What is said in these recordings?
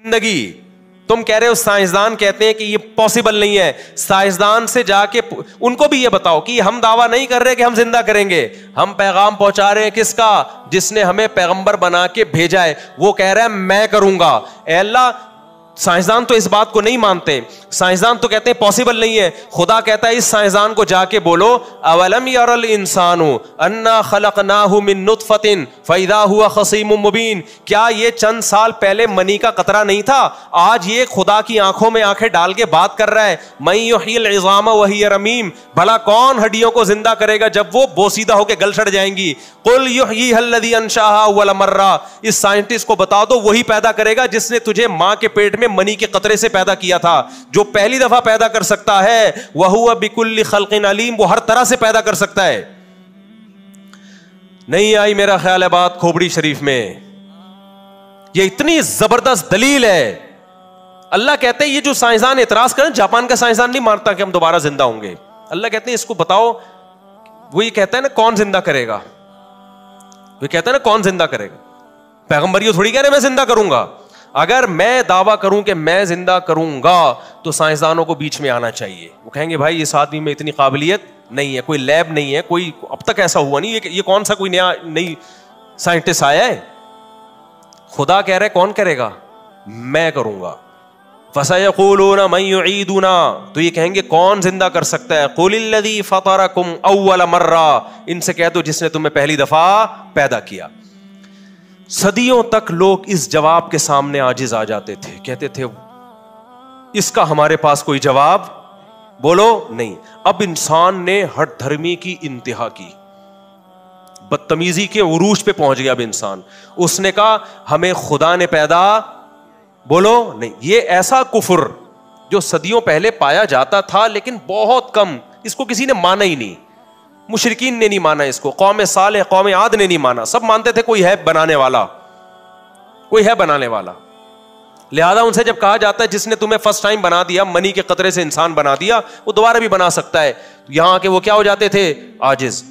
زندگی. تم کہہ رہے ہو سائنسدان کہتے ہیں کہ یہ پاسبل نہیں ہے. سائنسدان سے جا کے ان کو بھی یہ بتاؤ کہ ہم دعویٰ نہیں کر رہے کہ ہم زندہ کریں گے, ہم پیغام پہنچا رہے ہیں کس کا؟ جس نے ہمیں پیغمبر بنا کے بھیجا ہے. وہ کہہ رہا ہے میں کروں گا. اے اللہ, سائنسدان تو اس بات کو نہیں مانتے. سائنسدان تو کہتے ہیں پاسبل نہیں ہے. خدا کہتا ہے اس سائنسدان کو جا کے بولو اولم یر الانسان انا خلقناہ من نطفۃ فاذا هو خصیم مبین. کیا یہ چند سال پہلے منی کا قطرہ نہیں تھا؟ آج یہ خدا کی آنکھوں میں آنکھیں ڈال کے بات کر رہا ہے. من یحیی العظام وہی رمیم. بھلا کون ہڈیوں کو زندہ کرے گا جب وہ بوسیدہ ہو کے گل سڑ جائیں گی؟ قل یحییھا الذی انشاھا اول مرہ. اس سائنٹسٹ کو بتا دو وہی پیدا کرے گا جس نے تجھے ماں کے پیٹ میں منی کے قطرے سے پیدا کیا تھا. جو پہلی دفعہ پیدا کر سکتا ہے وہو بکل خلق علیم, وہ ہر طرح سے پیدا کر سکتا ہے. نہیں آئی میرا خیال ہے بات کھوپڑی شریف میں. یہ اتنی زبردست دلیل ہے. اللہ کہتے ہیں یہ جو سائنسدان اعتراض کریں, جاپان کا سائنسدان نہیں مانتا کہ ہم دوبارہ زندہ ہوں گے. اللہ کہتے ہیں اس کو بتاؤ, وہ یہ کہتا ہے نا کون زندہ کرے گا, وہ کہتا ہے نا کون زندہ کرے گا. پیغمبریوں تھوڑی کہہ رہے میں زندہ کروں گا. اگر میں دعویٰ کروں کہ میں زندہ کروں گا تو سائنسدانوں کو بیچ میں آنا چاہیے. وہ کہیں گے بھائی اس آدمی میں اتنی قابلیت نہیں ہے, کوئی لیب نہیں ہے, کوئی اب تک ایسا ہوا نہیں, یہ کون سا کوئی نئی سائنٹسٹ آیا ہے. خدا کہہ رہے کون کرے گا؟ میں کروں گا. فَسَيَقُولُونَ مَن يُعِيدُنَا, تو یہ کہیں گے کون زندہ کر سکتا ہے؟ قُلِ الَّذِي فَطَرَكُمْ أَوَّلَ مَرَّةٍ, ان سے کہہ دو جس نے تمہیں پہلی دفعہ پیدا کیا. صدیوں تک لوگ اس جواب کے سامنے عاجز آ جاتے تھے, کہتے تھے اس کا ہمارے پاس کوئی جواب بولو نہیں. اب انسان نے ہٹ دھرمی کی انتہا کی, بدتمیزی کے عروج پہ پہنچ گیا. اب انسان, اس نے کہا ہمیں خدا نے پیدا بولو نہیں. یہ ایسا کفر جو صدیوں پہلے پایا جاتا تھا لیکن بہت کم, اس کو کسی نے مانا ہی نہیں. مشرکین نے نہیں مانا اس کو, قوم صالح قوم عاد نے نہیں مانا. سب مانتے تھے کوئی ہے بنانے والا, کوئی ہے بنانے والا. لہذا ان سے جب کہا جاتا ہے جس نے تمہیں فرسٹ ٹائم بنا دیا, منی کے قطرے سے انسان بنا دیا, وہ دوبارہ بھی بنا سکتا ہے. یہاں کے وہ کیا ہو جاتے تھے؟ عاجز.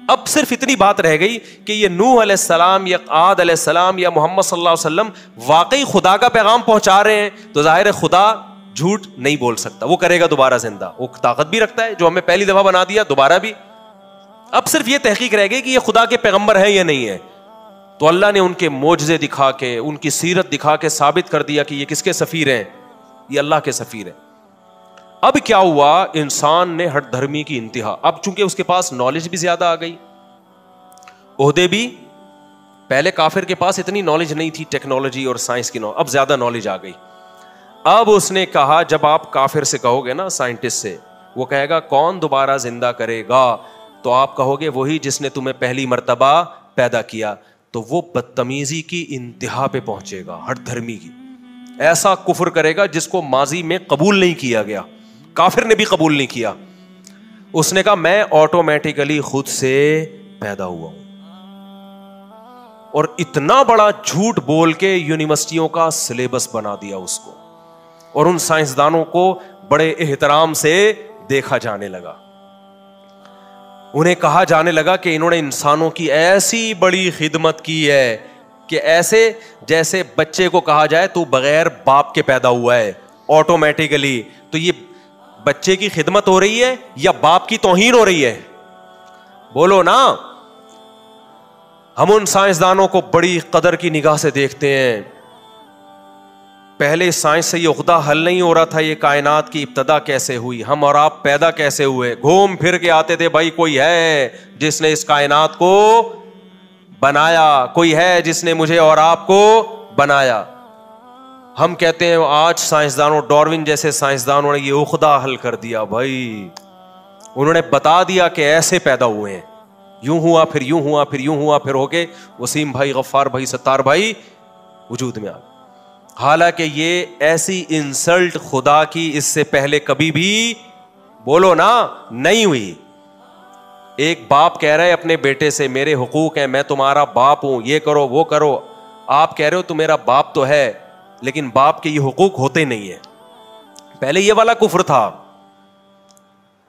اب صرف اتنی بات رہ گئی کہ یہ نوح علیہ السلام یا عاد علیہ السلام یا محمد صلی اللہ علیہ وسلم واقعی خدا کا پیغام پہنچا رہے ہیں تو ظاہر ہے خدا جھوٹ نہیں بول سکتا, وہ کرے گا دوبارہ زندہ. وہ طاقت بھی رکھتا ہے, جو ہمیں پہلی دفعہ بنا دیا دوبارہ بھی. اب صرف یہ تحقیق رہ گئی کہ یہ خدا کے پیغمبر ہیں یا نہیں ہے. تو اللہ نے ان کے معجزے دکھا کے, ان کی سیرت دکھا کے ثابت کر دیا کہ یہ کس کے سفیر ہیں؟ یہ اللہ کے سفیر ہیں. اب کیا ہوا؟ انسان نے ہٹ دھرمی کی انتہا. اب چونکہ اس کے پاس نالج بھی زیادہ آ گئی, عہدے بھی, پہلے کافر کے پاس اتنی نالج نہیں تھی ٹیکنالوجی اور سائنس کی, اب زیادہ نالج آ گئی. اب اس نے کہا جب آپ کافر سے کہو گے نا, سائنٹسٹ سے, وہ کہے گا کون دوبارہ زندہ کرے گا, تو آپ کہو گے وہی جس نے تمہیں پہلی مرتبہ پیدا کیا. تو وہ بدتمیزی کی انتہا پہ پہنچے گا, ہٹ دھرمی کی. ایسا کفر کرے گا جس کو ماضی میں قبول نہیں کیا گیا, کافر نے بھی قبول نہیں کیا. اس نے کہا میں آٹومیٹیکلی خود سے پیدا ہوا ہوں, اور اتنا بڑا جھوٹ بول کے یونیورسٹیوں کا سلیبس بنا دیا اس کو, اور ان سائنسدانوں کو بڑے احترام سے دیکھا جانے لگا. انہیں کہا جانے لگا کہ انہوں نے انسانوں کی ایسی بڑی خدمت کی ہے کہ ایسے جیسے بچے کو کہا جائے تو بغیر باپ کے پیدا ہوا ہے آٹومیٹیکلی. تو یہ بچے کی خدمت ہو رہی ہے یا باپ کی توہین ہو رہی ہے؟ بولو نا. ہم ان سائنسدانوں کو بڑی قدر کی نگاہ سے دیکھتے ہیں. پہلے سائنس سے یہ عقدہ حل نہیں ہو رہا تھا یہ کائنات کی ابتدا کیسے ہوئی, ہم اور آپ پیدا کیسے ہوئے. گھوم پھر کے آتے تھے بھائی کوئی ہے جس نے اس کائنات کو بنایا, کوئی ہے جس نے مجھے اور آپ کو بنایا. ہم کہتے ہیں آج سائنسدانوں, ڈاروین جیسے سائنسدانوں نے یہ عقدہ حل کر دیا بھائی. انہوں نے بتا دیا کہ ایسے پیدا ہوئے ہیں, یوں ہوا پھر یوں ہوا پھر یوں ہوا پھر ہو کے وسیم بھائی, غفار بھائی, ستار بھائی وجود میں آ. حالانکہ یہ ایسی انسلٹ خدا کی اس سے پہلے کبھی بھی بولو نا نہیں ہوئی. ایک باپ کہہ رہا ہے اپنے بیٹے سے میرے حقوق ہیں, میں تمہارا باپ ہوں, یہ کرو وہ کرو. آپ کہہ رہے ہو تو میرا باپ تو ہے لیکن باپ کے یہ حقوق ہوتے نہیں ہیں. پہلے یہ والا کفر تھا.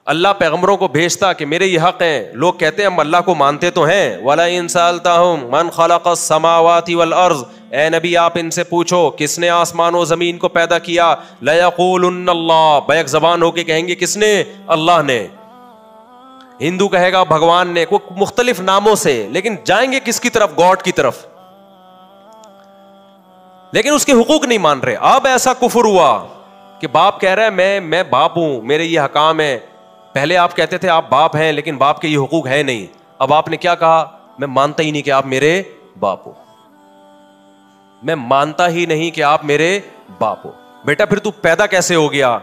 اللہ پیغمبروں کو بھیجتا کہ میرے یہ حق ہیں. لوگ کہتے ہیں ہم اللہ کو مانتے تو ہیں. وَلَئِن سَأَلْتَهُم مَّن خَلَقَ السَّمَاوَاتِ وَالْأَرْضِ, اے نبی آپ ان سے پوچھو کس نے آسمان و زمین کو پیدا کیا. لَيَقُولُنَّ اللَّهُ, بیک زبان ہو کے کہیں گے کس نے؟ اللہ نے. ہندو کہے گا بھگوان نے, کوئی مختلف ناموں سے, لیکن جائیں گے کس کی طرف؟ گاڈ کی طرف. لیکن اس کے حقوق نہیں مان رہے. اب ایسا کفر ہوا کہ باپ کہہ رہا ہے میں باپ ہوں, میرے یہ حکام ہے. پہلے آپ کہتے تھے آپ باپ ہیں لیکن باپ کے یہ حقوق ہے نہیں. اب آپ نے کیا کہا؟ میں مانتا ہی نہیں کہ آپ میرے باپ ہو, میں مانتا ہی نہیں کہ آپ میرے باپ ہو. بیٹا پھر تو پیدا کیسے ہو گیا؟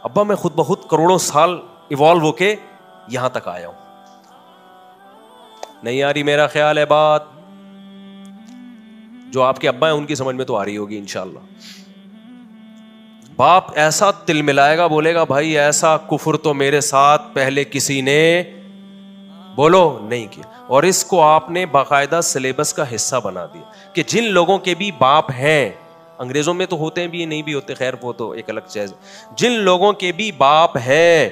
ابا میں خود بخود کروڑوں سال ایوالو ہو کے یہاں تک آیا ہوں. نہیں آ رہی میرا خیال ہے بات؟ جو آپ کے ابا ہیں ان کی سمجھ میں تو آ رہی ہوگی انشاءاللہ. باپ ایسا تل ملائے گا, بولے گا بھائی ایسا کفر تو میرے ساتھ پہلے کسی نے بولو نہیں کیا. اور اس کو آپ نے باقاعدہ سلیبس کا حصہ بنا دیا کہ جن لوگوں کے بھی باپ ہیں, انگریزوں میں تو ہوتے ہیں بھی نہیں بھی ہوتے, خیر وہ تو ایک الگ چیز, جن لوگوں کے بھی باپ ہیں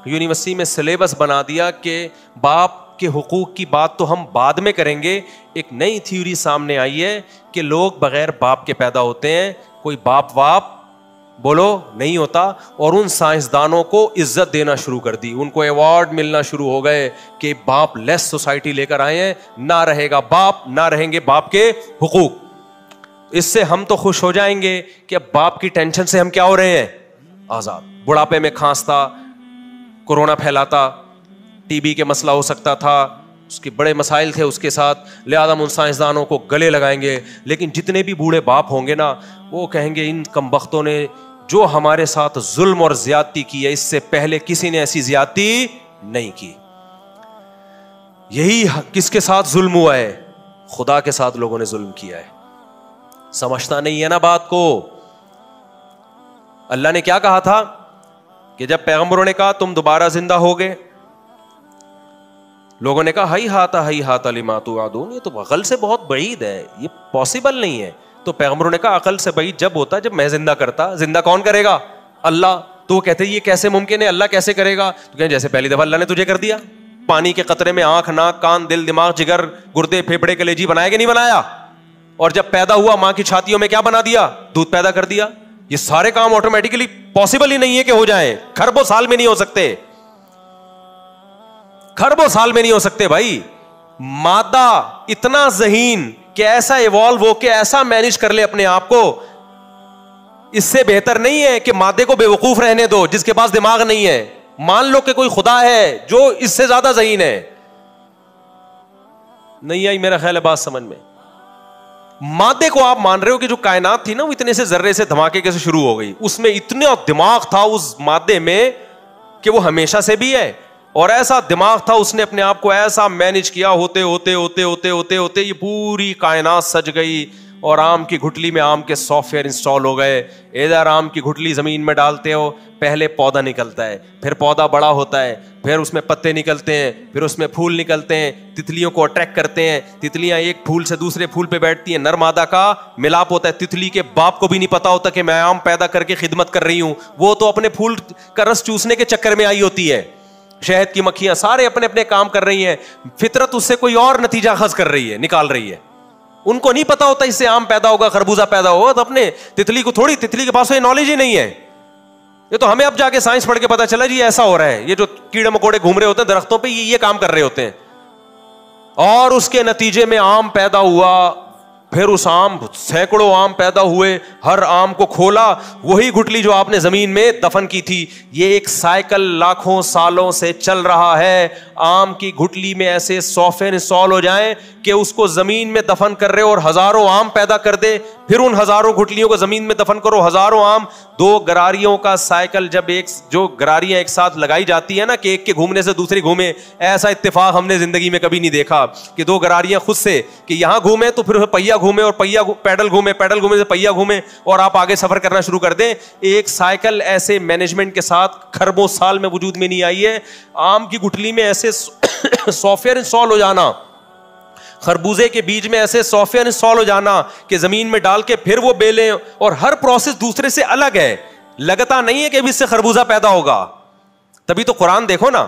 یونیورسٹی میں سلیبس بنا دیا کہ باپ کے حقوق کی بات تو ہم بعد میں کریں گے. ایک نئی تھیوری سامنے آئی ہے کہ لوگ بغیر باپ کے پیدا ہوتے ہیں, کوئی باپ واپ بولو نہیں ہوتا. اور ان سائنسدانوں کو عزت دینا شروع کر دی, ان کو ایوارڈ ملنا شروع ہو گئے کہ باپ لیس سوسائٹی لے کر آئے ہیں, نہ رہے گا باپ, نہ رہیں گے باپ کے حقوق. اس سے ہم تو خوش ہو جائیں گے کہ اب باپ کی ٹینشن سے ہم کیا ہو رہے ہیں؟ آزاد. بڑھاپے میں کھانستا, کورونا پھیلاتا, ٹی بی کے مسئلہ ہو سکتا تھا, اس کے بڑے مسائل تھے اس کے ساتھ, لہذا ان سائنسدانوں کو گلے لگائیں گے. لیکن جتنے بھی بوڑھے باپ ہوں گے نا, وہ کہیں گے ان کمبختوں نے جو ہمارے ساتھ ظلم اور زیادتی کی ہے, اس سے پہلے کسی نے ایسی زیادتی نہیں کی. یہی کس کے ساتھ ظلم ہوا ہے؟ خدا کے ساتھ لوگوں نے ظلم کیا ہے. سمجھتا نہیں ہے نا بات کو. اللہ نے کیا کہا تھا کہ جب پیغمبروں نے کہا تم دوبارہ زندہ ہوگے, لوگوں نے کہا ہی ہاتھ لما توعدون, یہ تو عقل سے بہت بعید ہے, یہ پاسبل نہیں ہے. تو پیغمبروں نے کہا عقل سے بعید جب ہوتا جب میں زندہ کرتا. زندہ کون کرے گا؟ اللہ. تو وہ کہتے یہ کیسے ممکن ہے, اللہ کیسے کرے گا؟ تو کہیں جیسے پہلی دفعہ اللہ نے تجھے کر دیا, پانی کے قطرے میں آنکھ, ناک, کان, دل, دماغ, جگر, گردے, پھیپھڑے, کلیجی بنایا کہ نہیں بنایا؟ اور جب پیدا ہوا ماں کی چھاتیوں میں کیا بنا دیا؟ دودھ پیدا کر دیا. یہ سارے کام آٹومیٹکلی پاسبل ہی نہیں ہے کہ ہو جائیں. کھربوں سال میں نہیں ہو سکتے, کھربوں سال میں نہیں ہو سکتے بھائی. مادہ اتنا ذہین کہ ایسا ایوالو ہو کے ایسا مینج کر لے اپنے آپ کو, اس سے بہتر نہیں ہے کہ مادے کو بے وقوف رہنے دو جس کے پاس دماغ نہیں ہے. مان لو کہ کوئی خدا ہے جو اس سے زیادہ ذہین ہے. نہیں آئی میرا خیال ہے بات سمجھ میں؟ مادے کو آپ مان رہے ہو کہ جو کائنات تھی نا وہ اتنے سے ذرے سے دھماکے کے سے شروع ہو گئی, اس میں اتنا دماغ تھا اس مادے میں کہ وہ ہمیشہ سے بھی ہے, اور ایسا دماغ تھا اس نے اپنے آپ کو ایسا مینج کیا, ہوتے ہوتے ہوتے ہوتے ہوتے ہوتے یہ پوری کائنات سج گئی. اور آم کی گھٹلی میں آم کے سافٹ ویئر انسٹال ہو گئے. ادھر آم کی گھٹلی زمین میں ڈالتے ہو, پہلے پودا نکلتا ہے, پھر پودا بڑا ہوتا ہے, پھر اس میں پتے نکلتے ہیں, پھر اس میں پھول نکلتے ہیں, تتلیوں کو اٹریکٹ کرتے ہیں, تتلیاں ایک پھول سے دوسرے پھول پہ بیٹھتی ہیں, نر مادہ کا ملاپ ہوتا ہے. تتلی کے باپ کو بھی نہیں پتا ہوتا کہ میں آم پیدا کر کے خدمت کر رہی ہوں, وہ تو اپنے پھول کا رس چوسنے کے چکر میں آئی ہوتی ہے. شہد کی مکھیاں سارے اپنے اپنے کام کر رہی ہیں, فطرت اس سے کوئی اور نتیجہ اخذ کر رہی ہے, نکال رہی ہے. ان کو نہیں پتا ہوتا اس سے آم پیدا ہوگا, خربوزہ پیدا ہوگا. تو اپنے تتلی کو تھوڑی, تتلی کے پاس یہ نالج ہی نہیں ہے. یہ تو ہمیں اب جا کے سائنس پڑھ کے پتا چلا جی ایسا ہو رہا ہے. یہ جو کیڑے مکوڑے گھوم رہے ہوتے ہیں درختوں پہ, یہ کام کر رہے ہوتے ہیں, اور اس کے نتیجے میں آم پیدا ہوا. پھر اس آم, سینکڑوں آم پیدا ہوئے, ہر آم کو کھولا, وہی گٹلی جو آپ نے زمین میں دفن کی تھی. یہ ایک سائیکل لاکھوں سالوں سے چل رہا ہے. آم کی گٹلی میں ایسے سافٹ ویئر انسٹال ہو جائیں کہ اس کو زمین میں دفن کر رہے اور ہزاروں آم پیدا کر دے, پھر ان ہزاروں گٹلیوں کو زمین میں دفن کرو, ہزاروں آم. دو گراریوں کا سائیکل, جب ایک جو گراریاں ایک ساتھ لگائی جاتی ہے نا کہ ایک کے گھومنے سے دوسری گھومے, ایسا اتفاق ہم نے زندگی میں کبھی نہیں دیکھا کہ دو گراریاں خود سے کہ یہاں گھومے تو پھر پہیا گھومے, اور پہیا پیڈل گھومے, پیڈل گھومے سے پہیا گھومے, اور آپ آگے سفر کرنا شروع کر دیں. ایک سائیکل ایسے مینجمنٹ کے ساتھ کھربوں سال میں وجود میں نہیں آئی ہے. آم کی گٹلی میں ایسے سافٹ ویئر انسٹال ہو جانا, خربوزے کے بیج میں ایسے سافٹ ویئر انسٹال ہو جانا کہ زمین میں ڈال کے پھر وہ بیلیں, اور ہر پروسیس دوسرے سے الگ ہے. لگتا نہیں ہے کہ اب اس سے خربوزہ پیدا ہوگا, تبھی تو قرآن دیکھو نا,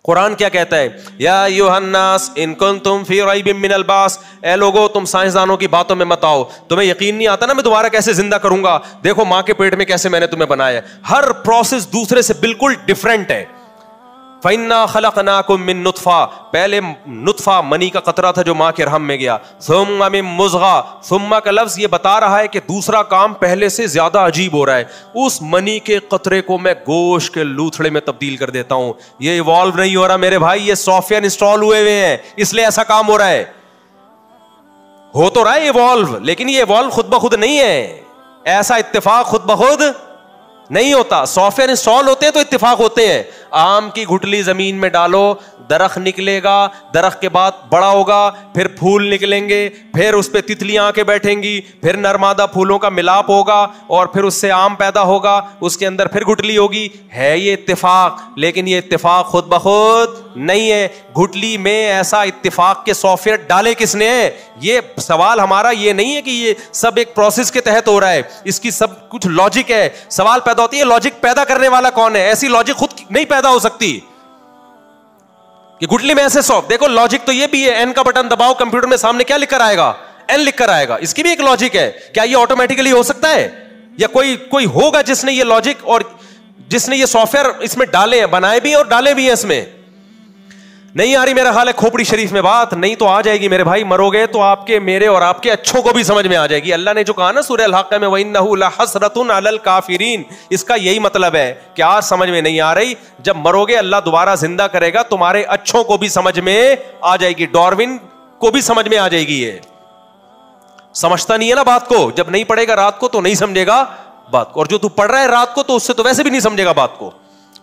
قرآن کیا کہتا ہے, یا ایھا الناس ان کنتم فی ریب من البعث, اے لوگو تم سائنسدانوں کی باتوں میں مت آؤ, تمہیں یقین نہیں آتا نا میں دوبارہ کیسے زندہ کروں گا, دیکھو ماں کے پیٹ میں کیسے میں نے تمہیں بنایا ہے, ہر پروسیس دوسرے سے بالکل ڈفرینٹ ہے. فَإِنَّا خَلَقْنَاكُم مِّن نُطْفَةٍ, پہلے نطفہ منی کا قطرہ تھا جو ماں کے رحم میں گیا, ثُمَّ مِن مُضْغَةٍ, ثُمَّ کا لفظ یہ بتا رہا ہے کہ دوسرا کام پہلے سے زیادہ عجیب ہو رہا ہے, اس منی کے قطرے کو میں گوشت کے لوتھڑے میں تبدیل کر دیتا ہوں. یہ ایوالو نہیں ہو رہا میرے بھائی, یہ سافٹ ویئر انسٹال ہوئے ہوئے ہیں, اس لیے ایسا کام ہو رہا ہے. ہو تو رہا ہے ایوالو, لیکن یہ ایوالو خود بخود نہیں ہے, ایسا اتفاق خود بخود نہیں ہوتا. سافٹ ویئر انسٹال ہوتے ہیں تو اتفاق ہوتے ہیں. آم کی گھٹلی زمین میں ڈالو, درخت نکلے گا, درخت کے بعد بڑا ہوگا, پھر پھول نکلیں گے, پھر اس پہ تتلیاں آ کے بیٹھیں گی, پھر نرمادہ پھولوں کا ملاپ ہوگا اور پھر اس سے آم پیدا ہوگا, اس کے اندر پھر گھٹلی ہوگی. ہے یہ اتفاق, لیکن یہ اتفاق خود بخود نہیں ہے. گھٹلی میں ایسا اتفاق کے سافٹ ویئر ڈالے کس نے؟ یہ سوال ہمارا یہ نہیں ہے کہ یہ سب ایک پروسیس کے تحت ہو رہا ہے, اس کی سب کچھ لاجک ہے. سوال پیدا ہوتی ہے لاجک پیدا کرنے والا کون ہے؟ ایسی لاجک خود نہیں پیدا ہو سکتی کہ گٹلی میں ایسے سافٹ. دیکھو لاجک تو یہ بھی ہے, این کا بٹن دباؤ کمپیوٹر میں سامنے کیا لکھ کر آئے گا؟ این لکھ کر آئے گا. اس کی بھی ایک لاجک ہے. کیا یہ آٹومیٹیکلی ہو سکتا ہے؟ یا کوئی ہوگا جس نے یہ لاجک اور جس نے یہ سافٹ ویئر اس میں ڈالے ہیں, بنائے بھی اور ڈالے بھی ہیں اس میں؟ نہیں آ رہی میرا خیال ہے کھوپڑی شریف میں بات, نہیں تو آ جائے گی میرے بھائی. مرو گے تو آپ کے میرے اور آپ کے اچھوں کو بھی سمجھ میں آ جائے گی. اللہ نے جو کہا نا سورہ الحاقہ میں, وَإِنَّهُ لَحَسْرَةٌ عَلَى الْكَافِرِينَ, اس کا یہی مطلب ہے کہ آج سمجھ میں نہیں آ رہی, جب مرو گے اللہ دوبارہ زندہ کرے گا, تمہارے اچھوں کو بھی سمجھ میں آ جائے گی, ڈاروین کو بھی سمجھ میں آ جائے گی. یہ سمجھتا نہیں ہے نا بات کو, جب نہیں پڑھے گا رات کو تو نہیں سمجھے گا بات کو, اور جو تو پڑھ رہا ہے رات کو تو اس سے تو ویسے بھی نہیں سمجھے گا بات کو.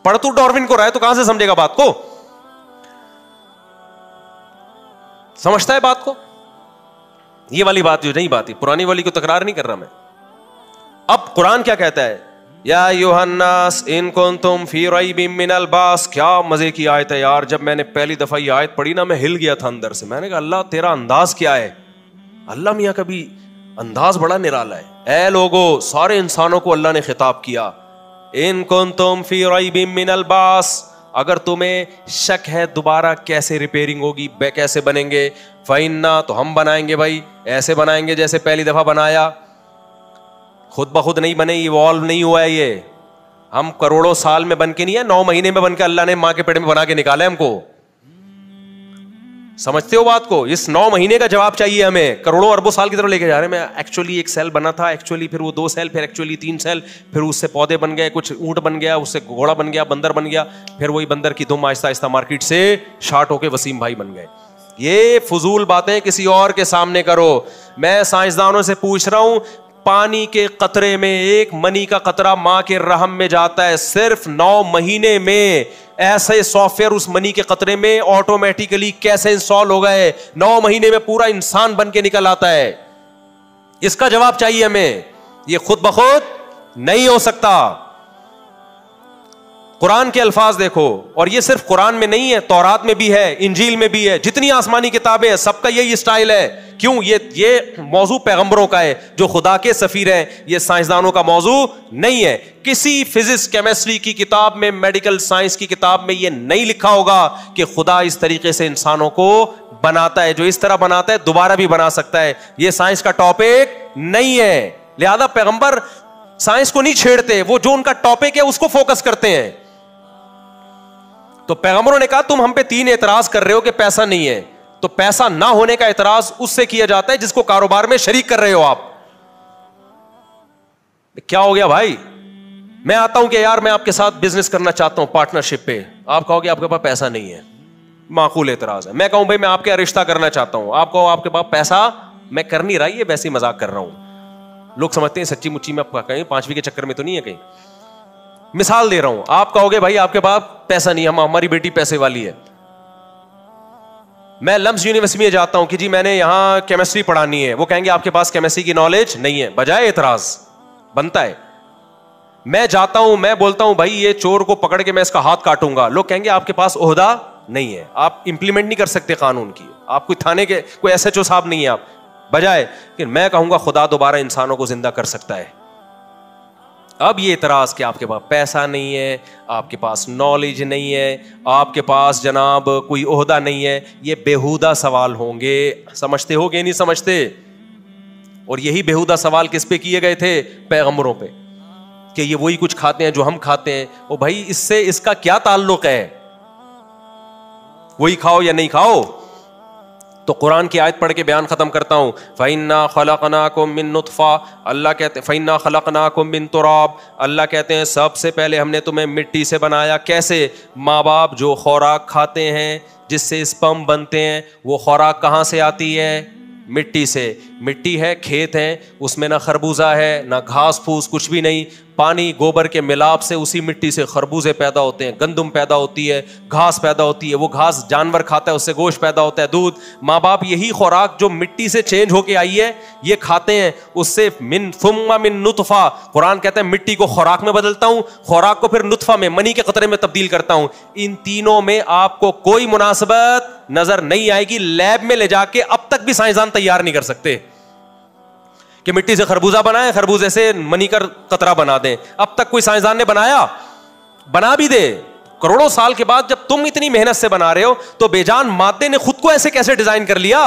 پڑھ تو ڈاروین کو رہا ہے تو کہاں سے سمجھے گا بات کو؟ سمجھتا ہے بات کو؟ یہ والی بات جو نہیں بات, پرانی والی کو تکرار نہیں کر رہا میں. اب قرآن کیا کہتا ہے, یا ایھا الناس ان کنتم فی ریب من البعث. کیا مزے کی آیت ہے یار, جب میں نے پہلی دفعہ یہ آیت پڑھی نا میں ہل گیا تھا اندر سے. میں نے کہا اللہ تیرا انداز کیا ہے, اللہ میاں کا بھی انداز بڑا نرالا ہے. اے لوگو, سارے انسانوں کو اللہ نے خطاب کیا, ان کنتم فی ریب من البعث, اگر تمہیں شک ہے دوبارہ کیسے ریپیئرنگ ہوگی, کیسے بنیں گے, فَإِنَّا, تو ہم بنائیں گے بھائی, ایسے بنائیں گے جیسے پہلی دفعہ بنایا. خود بخود نہیں بنے, ایوالو نہیں ہوا ہے یہ. ہم کروڑوں سال میں بن کے نہیں ہے, 9 مہینے میں بن کے اللہ نے ماں کے پیٹ میں بنا کے نکالا ہے ہم کو. سمجھتے ہو بات کو؟ اس 9 مہینے کا جواب چاہیے ہمیں, کروڑوں اربوں سال کی طرف لے کے جا رہے ہیں. میں ایکچولی ایک سیل بنا تھا, ایکچولی پھر وہ 2 سیل, پھر ایکچولی 3 سیل, پھر اس سے پودے بن گئے, کچھ اونٹ بن گیا, اس سے گھوڑا بن گیا, بندر بن گیا, پھر وہی بندر کی دم آہستہ آہستہ مارکیٹ سے شارٹ ہو کے وسیم بھائی بن گئے. یہ فضول باتیں کسی اور کے سامنے کرو. میں سائنسدانوں سے پوچھ رہا ہوں, پانی کے قطرے میں ایک منی کا قطرہ ماں کے رحم میں جاتا ہے, صرف 9 مہینے میں ایسے سافٹ ویئر اس منی کے قطرے میں آٹومیٹیکلی کیسے انسٹال ہو گئے, 9 مہینے میں پورا انسان بن کے نکل آتا ہے. اس کا جواب چاہیے ہمیں. یہ خود بخود نہیں ہو سکتا. قرآن کے الفاظ دیکھو, اور یہ صرف قرآن میں نہیں ہے, تورات میں بھی ہے, انجیل میں بھی ہے, جتنی آسمانی کتابیں ہیں سب کا یہی اسٹائل ہے. کیوں؟ یہ موضوع پیغمبروں کا ہے جو خدا کے سفیر ہیں, یہ سائنسدانوں کا موضوع نہیں ہے. کسی فزکس کیمسٹری کی کتاب میں, میڈیکل سائنس کی کتاب میں یہ نہیں لکھا ہوگا کہ خدا اس طریقے سے انسانوں کو بناتا ہے. جو اس طرح بناتا ہے دوبارہ بھی بنا سکتا ہے. یہ سائنس کا ٹاپک نہیں ہے, لہذا پیغمبر سائنس کو نہیں چھیڑتے, وہ جو ان کا ٹاپک ہے اس کو فوکس کرتے ہیں. تو پیغمبروں نے کہا تم ہم پہ 3 اعتراض کر رہے ہو کہ پیسہ نہیں ہے, تو پیسہ نہ ہونے کا اعتراض اس سے کیا جاتا ہے جس کو کاروبار میں شریک کر رہے ہو آپ. کیا ہو گیا بھائی, میں آتا ہوں کہ یار میں آپ کے ساتھ بزنس کرنا چاہتا ہوں پارٹنرشپ پہ, آپ کہو کہ آپ کے پاس پیسہ نہیں ہے, معقول اعتراض ہے. میں کہوں بھائی میں آپ کے رشتہ کرنا چاہتا ہوں, آپ کہو آپ کے پاس پیسہ, میں کر نہیں رہا, یہ ویسے ہی مذاق کر رہا ہوں. لوگ سمجھتے ہیں سچی مچی میں کہیں 5ویں کے چکر میں تو نہیں ہے. کہیں مثال دے رہا ہوں, آپ کہو گے بھائی آپ کے پاس پیسہ نہیں, ہماری بیٹی پیسے والی ہے. میں لمس یونیورسٹی میں جاتا ہوں کہ جی میں نے یہاں کیمسٹری پڑھانی ہے, وہ کہیں گے آپ کے پاس کیمسٹری کی نالج نہیں ہے, بجائے اعتراض بنتا ہے. میں جاتا ہوں, میں بولتا ہوں بھائی یہ چور کو پکڑ کے میں اس کا ہاتھ کاٹوں گا, لوگ کہیں گے آپ کے پاس عہدہ نہیں ہے, آپ امپلیمنٹ نہیں کر سکتے قانون کی, آپ کوئی تھانے کے کوئی ایس ایچ او صاحب نہیں ہے آپ, بجائے کہ میں کہوں گا خدا دوبارہ انسانوں کو زندہ کر سکتا ہے. اب یہ اعتراض کہ آپ کے پاس پیسہ نہیں ہے, آپ کے پاس نالج نہیں ہے, آپ کے پاس جناب کوئی عہدہ نہیں ہے, یہ بےہودہ سوال ہوں گے. سمجھتے ہو گے نہیں سمجھتے؟ اور یہی بےہودہ سوال کس پہ کیے گئے تھے؟ پیغمبروں پہ, کہ یہ وہی کچھ کھاتے ہیں جو ہم کھاتے ہیں. او بھائی اس سے اس کا کیا تعلق ہے؟ وہی کھاؤ یا نہیں کھاؤ. تو قرآن کی آیت پڑھ کے بیان ختم کرتا ہوں. فَإِنَّا خَلَقْنَاكُم مِّن نُطْفَةٍ, اللہ کہتے ہیں فَإِنَّا خَلَقْنَاكُم مِّن تُرَابٍ, اللہ کہتے ہیں سب سے پہلے ہم نے تمہیں مٹی سے بنایا. کیسے؟ ماں باپ جو خوراک کھاتے ہیں جس سے اسپرم بنتے ہیں, وہ خوراک کہاں سے آتی ہے؟ مٹی سے. مٹی ہے, کھیت ہیں, اس میں نہ خربوزہ ہے نہ گھاس پھوس, کچھ بھی نہیں. پانی گوبر کے ملاپ سے اسی مٹی سے خربوزے پیدا ہوتے ہیں, گندم پیدا ہوتی ہے, گھاس پیدا ہوتی ہے, وہ گھاس جانور کھاتا ہے, اس سے گوشت پیدا ہوتا ہے, دودھ. ماں باپ یہی خوراک جو مٹی سے چینج ہو کے آئی ہے یہ کھاتے ہیں. اس سے ثم من نطفہ, قرآن کہتا ہے مٹی کو خوراک میں بدلتا ہوں, خوراک کو پھر نطفہ میں, منی کے قطرے میں تبدیل کرتا ہوں. ان تینوں میں آپ کو کوئی مناسبت نظر نہیں آئے گی. لیب میں لے جا کے اب تک بھی سائنسدان تیار نہیں کر سکتے کہ مٹی سے خربوزہ بنائیں, خربوزے سے منی کا قطرہ بنا دیں. اب تک کوئی سائنسدان نے بنایا؟ بنا بھی دے کروڑوں سال کے بعد. جب تم اتنی محنت سے بنا رہے ہو تو بے جان مادے نے خود کو ایسے کیسے ڈیزائن کر لیا؟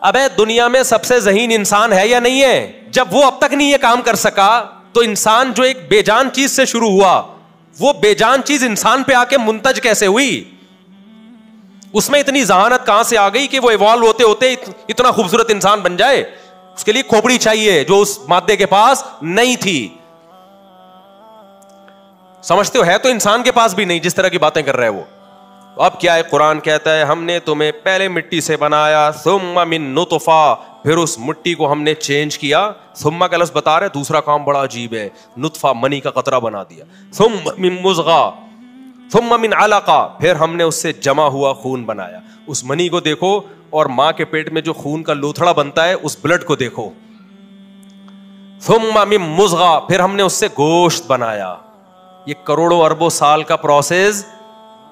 ابے دنیا میں سب سے ذہین انسان ہے یا نہیں ہے؟ جب وہ اب تک نہیں یہ کام کر سکا تو انسان جو ایک بے جان چیز سے شروع ہوا, وہ بے جان چیز انسان پہ آ کے منتج کیسے ہوئی؟ اس میں اتنی ذہانت کہاں سے آ گئی کہ وہ ایوالو ہوتے ہوتے اتنا خوبصورت انسان بن جائے؟ اس کے لیے کھوپڑی چاہیے جو اس مادے کے پاس نہیں تھی. سمجھتے ہو؟ ہے تو انسان کے پاس بھی نہیں جس طرح کی باتیں کر رہا ہے وہ. اب کیا ہے؟ قرآن کہتا ہے ہم نے تمہیں پہلے مٹی سے بنایا, ثم من نطفہ, پھر اس مٹی کو ہم نے چینج کیا. ثم کا لفظ بتا رہے دوسرا کام بڑا عجیب ہے, نطفہ منی کا قطرہ بنا دیا. ثم من مضغہ, ثم من علقہ, پھر ہم نے اس سے جمع ہوا خون بنایا. اس منی کو دیکھو اور ماں کے پیٹ میں جو خون کا لوتھڑا بنتا ہے اس بلڈ کو دیکھو. ثم من مضغہ, پھر ہم نے اس سے گوشت بنایا. یہ کروڑوں اربوں سال کا پروسیس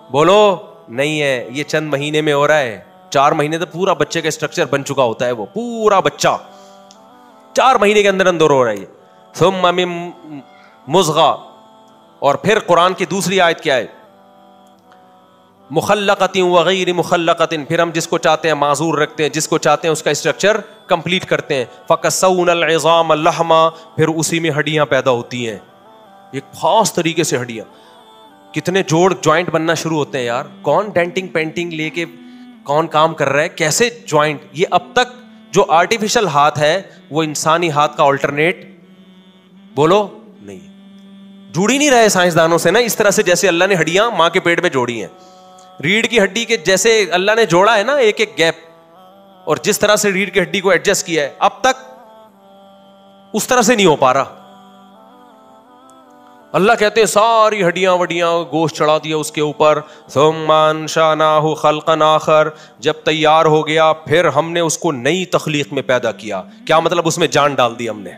بولو نہیں ہے, یہ چند مہینے میں ہو رہا ہے. 4 مہینے تو پورا بچے کا اسٹرکچر بن چکا ہوتا ہے, وہ پورا بچہ 4 مہینے کے اندر اندر ہو رہا ہے. ثم من مضغہ, اور پھر قرآن کی دوسری آیت کیا ہے؟ مخلقۃ وغیر مخلقۃ, پھر ہم جس کو چاہتے ہیں معذور رکھتے ہیں, جس کو چاہتے ہیں اس کا اسٹرکچر کمپلیٹ کرتے ہیں. فکسونا العظام لحما, پھر اسی میں ہڈیاں پیدا ہوتی ہیں, ایک خاص طریقے سے ہڈیاں. کتنے جوڑ جوائنٹ بننا شروع ہوتے ہیں یار. کون ڈینٹنگ پینٹنگ لے کے کون کام کر رہا ہے, کیسے جوائنٹ. یہ اب تک جو آرٹیفیشل ہاتھ ہے وہ انسانی ہاتھ کا آلٹرنیٹ بولو نہیں, جڑ ہی نہیں رہے سائنسدانوں سے نا اس طرح سے جیسے اللہ نے ہڈیاں ماں کے پیٹ میں جوڑی ہیں. ریڑھ کی ہڈی کے جیسے اللہ نے جوڑا ہے نا ایک ایک گیپ, اور جس طرح سے ریڑھ کی ہڈی کو ایڈجسٹ کیا ہے اب تک اس طرح سے نہیں ہو پا رہا. اللہ کہتے ہیں ساری ہڈیاں وڈیاں گوشت چڑھا دیا اس کے اوپر. ثم انشأناہ خلقا آخر, جب تیار ہو گیا پھر ہم نے اس کو نئی تخلیق میں پیدا کیا. کیا مطلب؟ اس میں جان ڈال دی ہم نے.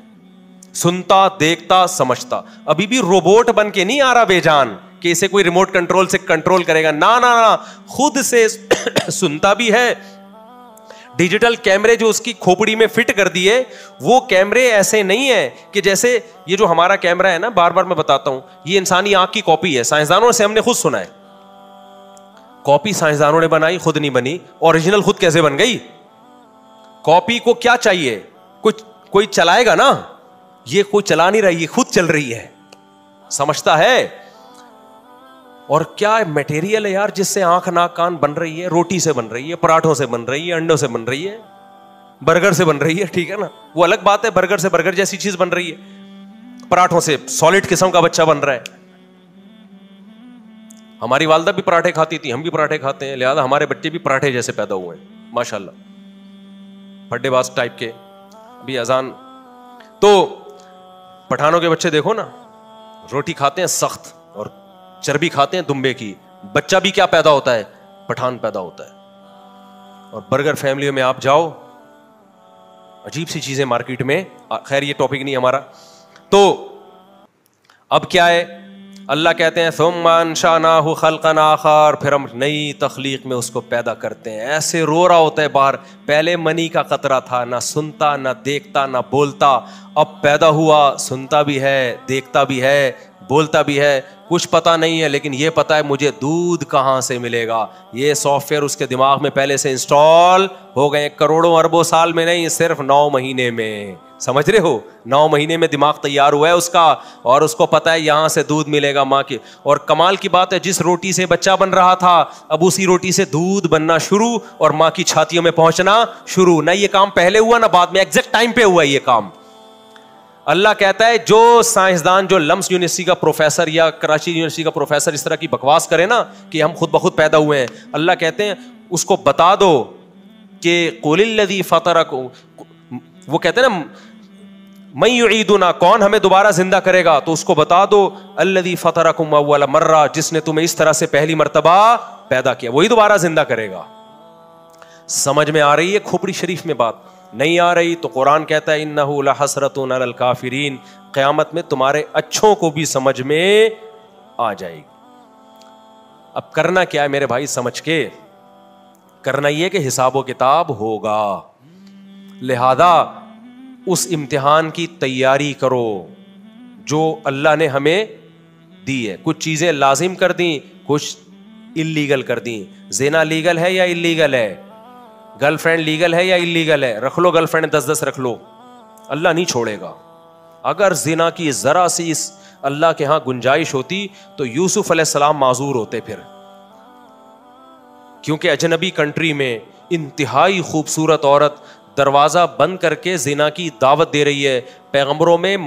سنتا, دیکھتا, سمجھتا. ابھی بھی روبوٹ بن کے نہیں آ رہا بے جان کہ اسے کوئی ریموٹ کنٹرول سے کنٹرول کرے گا. نا, خود سے سنتا بھی ہے. ڈیجیٹل کیمرے جو اس کی کھوپڑی میں فٹ کر دیے, وہ کیمرے ایسے نہیں ہیں کہ جیسے یہ جو ہمارا کیمرہ ہے نا, بار بار میں بتاتا ہوں, یہ انسانی آنکھ کی کاپی ہے. سائنسدانوں سے ہم نے خود سنا ہے, کاپی سائنسدانوں نے بنائی, خود نہیں بنی. اوریجنل خود کیسے بن گئی؟ کاپی کو کیا چاہیے؟ کوئی چلائے گا نا, یہ کوئی چلا نہیں رہی, یہ خود چل رہی ہے. سمجھتا ہے؟ اور کیا میٹیریل ہے یار جس سے آنکھ ناک کان بن رہی ہے. روٹی سے بن رہی ہے, پراٹھوں سے بن رہی ہے, انڈوں سے بن رہی ہے, برگر سے بن رہی ہے. ٹھیک ہے نا, وہ الگ بات ہے, برگر سے برگر جیسی چیز بن رہی ہے, پراٹھوں سے سالڈ قسم کا بچہ بن رہا ہے. ہماری والدہ بھی پراٹھے کھاتی تھی, ہم بھی پراٹھے کھاتے ہیں, لہٰذا ہمارے بچے بھی پراٹھے جیسے پیدا ہوئے ہیں ماشاء اللہ, پھڈے باز ٹائپ کے. بھی اذان تو پٹھانوں کے بچے دیکھو نا, روٹی کھاتے ہیں سخت اور چربی کھاتے ہیں دمبے کی. بچہ بھی کیا پیدا ہوتا ہے؟ پٹھان پیدا ہوتا ہے. اور برگر فیملیوں میں آپ جاؤ, عجیب سی چیزیں مارکیٹ میں. خیر یہ ٹاپک نہیں ہمارا. تو اب کیا ہے؟ اللہ کہتے ہیں ثم انشأناہ خلقا آخر، پھر ہم نئی تخلیق میں اس کو پیدا کرتے ہیں. ایسے رو رہا ہوتا ہے باہر، پہلے منی کا قطرہ تھا، نہ سنتا نہ دیکھتا نہ بولتا، اب پیدا ہوا، سنتا بھی ہے، دیکھتا بھی ہے، بولتا بھی ہے. کچھ پتا نہیں ہے لیکن یہ پتا ہے مجھے دودھ کہاں سے ملے گا. یہ سافٹ ویئر اس کے دماغ میں پہلے سے انسٹال ہو گئے، کروڑوں اربوں سال میں نہیں، صرف 9 مہینے میں. سمجھ رہے ہو؟ 9 مہینے میں دماغ تیار ہوا ہے اس کا، اور اس کو پتا ہے یہاں سے دودھ ملے گا ماں کی. اور کمال کی بات ہے، جس روٹی سے بچہ بن رہا تھا اب اسی روٹی سے دودھ بننا شروع اور ماں کی چھاتیوں میں پہنچنا شروع. نہ یہ کام پہلے ہوا نہ بعد میں، ایگزیکٹ ٹائم پہ ہوا یہ کام. اللہ کہتا ہے جو سائنسدان جو لمس یونیورسٹی کا پروفیسر یا کراچی یونیورسٹی کا پروفیسر اس طرح کی بکواس کرے نا کہ ہم خود بخود پیدا ہوئے ہیں، اللہ کہتے ہیں اس کو بتا دو کہ قل الذی فطرکم، وہ کہتے ہیں نا من یعیدنا، کون ہمیں دوبارہ زندہ کرے گا، تو اس کو بتا دو الذی فطرکم اول مرہ، جس نے تمہیں اس طرح سے پہلی مرتبہ پیدا کیا وہی دوبارہ زندہ کرے گا. سمجھ میں آ رہی ہے کھوپڑی شریف میں بات؟ نہیں آ رہی تو قرآن کہتا ہے انہ لحسرۃ علی الکافرین، قیامت میں تمہارے اچھوں کو بھی سمجھ میں آ جائے گی. اب کرنا کیا ہے میرے بھائی؟ سمجھ کے کرنا یہ کہ حساب و کتاب ہوگا، لہذا اس امتحان کی تیاری کرو جو اللہ نے ہمیں دی ہے. کچھ چیزیں لازم کر دیں، کچھ اللیگل کر دیں. زنا لیگل ہے یا اللیگل ہے؟ گرل فرینڈ لیگل ہے یا اللیگل ہے؟ رکھ لو گرل فرینڈ 10 رکھ لو، اللہ نہیں چھوڑے گا. اگر زنا کی ذرا سی اس اللہ کے ہاں گنجائش ہوتی تو یوسف علیہ السلام معذور ہوتے پھر، کیونکہ اجنبی کنٹری میں انتہائی خوبصورت عورت دروازہ بند کر کے زنا کی دعوت دے رہی ہے. پیغمبروں میں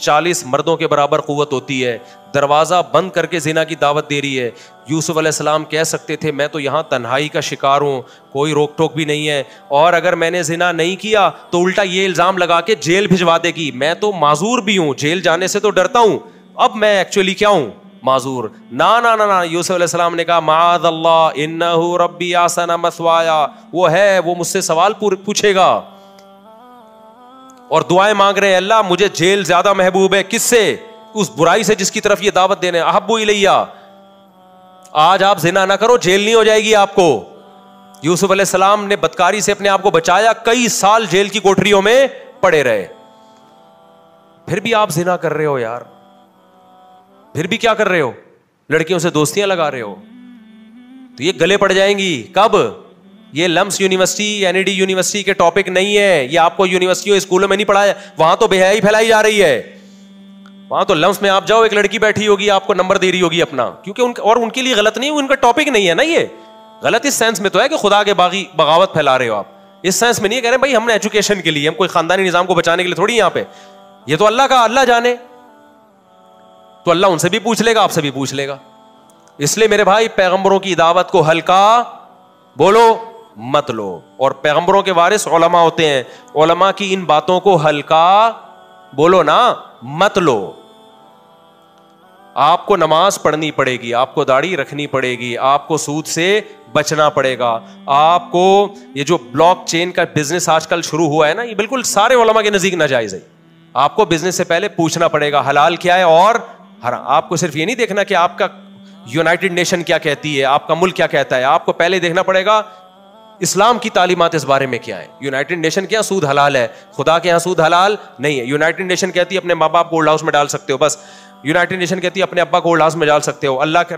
40 مردوں کے برابر قوت ہوتی ہے، دروازہ بند کر کے زنا کی دعوت دے رہی ہے. یوسف علیہ السلام کہہ سکتے تھے میں تو یہاں تنہائی کا شکار ہوں، کوئی روک ٹوک بھی نہیں ہے، اور اگر میں نے زنا نہیں کیا تو الٹا یہ الزام لگا کے جیل بھجوا دے گی، میں تو معذور بھی ہوں، جیل جانے سے تو ڈرتا ہوں، اب میں ایکچولی کیا ہوں؟ معذور. نا نا نا نا، یوسف علیہ السلام نے کہا معاذ اللہ انہ ربی احسن مثوایا، وہ ہے، وہ مجھ سے سوال پوچھے گا. اور دعائیں مانگ رہے ہیں اللہ مجھے جیل زیادہ محبوب ہے. کس سے؟ اس برائی سے جس کی طرف یہ دعوت دینے. احب الیہ، آج آپ زنا نہ کرو، جیل نہیں ہو جائے گی آپ کو. یوسف علیہ السلام نے بدکاری سے اپنے آپ کو بچایا، کئی سال جیل کی کوٹریوں میں پڑے رہے. پھر بھی آپ زنا کر رہے ہو یار، پھر بھی کیا کر رہے ہو؟ لڑکیوں سے دوستیاں لگا رہے ہو. تو یہ گلے پڑ جائیں گی کب؟ یہ لمس یونیورسٹی این ڈی یونیورسٹی کے ٹاپک نہیں ہے، یہ آپ کو یونیورسٹیوں اسکولوں میں نہیں پڑھایا. وہاں تو بے حیائی پھیلائی جا رہی ہے. وہاں تو لمس میں آپ جاؤ، ایک لڑکی بیٹھی ہوگی آپ کو نمبر دے رہی ہوگی اپنا، کیونکہ اور ان کے لیے غلط نہیں، ان کا ٹاپک نہیں ہے نا. یہ غلط اس سینس میں تو ہے کہ خدا کے باغی بغاوت پھیلا رہے ہو آپ، اس سینس میں نہیں کہہ رہے بھائی ہم نے ایجوکیشن کے لیے، ہم کوئی خاندانی نظام کو بچانے کے لیے تھوڑی یہاں پہ. یہ تو اللہ کا، اللہ جانے، تو اللہ ان سے بھی پوچھ لے گا، آپ سے بھی پوچھ لے گا. اس لیے میرے بھائی پیغمبروں کی دعوت کو ہلکا بولو مت لو. اور پیغمبروں کے وارث علماء ہوتے ہیں، علماء کی ان باتوں کو ہلکا بولو نا مت لو. آپ کو نماز پڑھنی پڑے گی، آپ کو داڑھی رکھنی پڑے گی، آپ کو سود سے بچنا پڑے گا، آپ کو یہ جو بلاک چین کا بزنس آج کل شروع ہوا ہے نا، یہ بالکل سارے علماء کے نزدیک ناجائز ہے. آپ کو بزنس سے پہلے پوچھنا پڑے گا حلال کیا ہے اور حرام. آپ کو صرف یہ نہیں دیکھنا کہ آپ کا یونائٹڈ نیشن کیا کہتی ہے، آپ کا ملک کیا کہتا ہے، آپ کو پہلے دیکھنا پڑے گا اسلام کی تعلیمات اس بارے میں کیا ہے. یونائٹڈ نیشن کیا سود حلال ہے، خدا کے یہاں سود حلال نہیں ہے. یونائٹڈ نیشن کہتی ہے اپنے ماں باپ کو اولڈ ہاؤس میں ڈال سکتے ہو، بس. یونائٹڈ نیشن کہتی ہے اپنے ابا کو اولڈ ہاؤس میں ڈال سکتے ہو. اللہ کے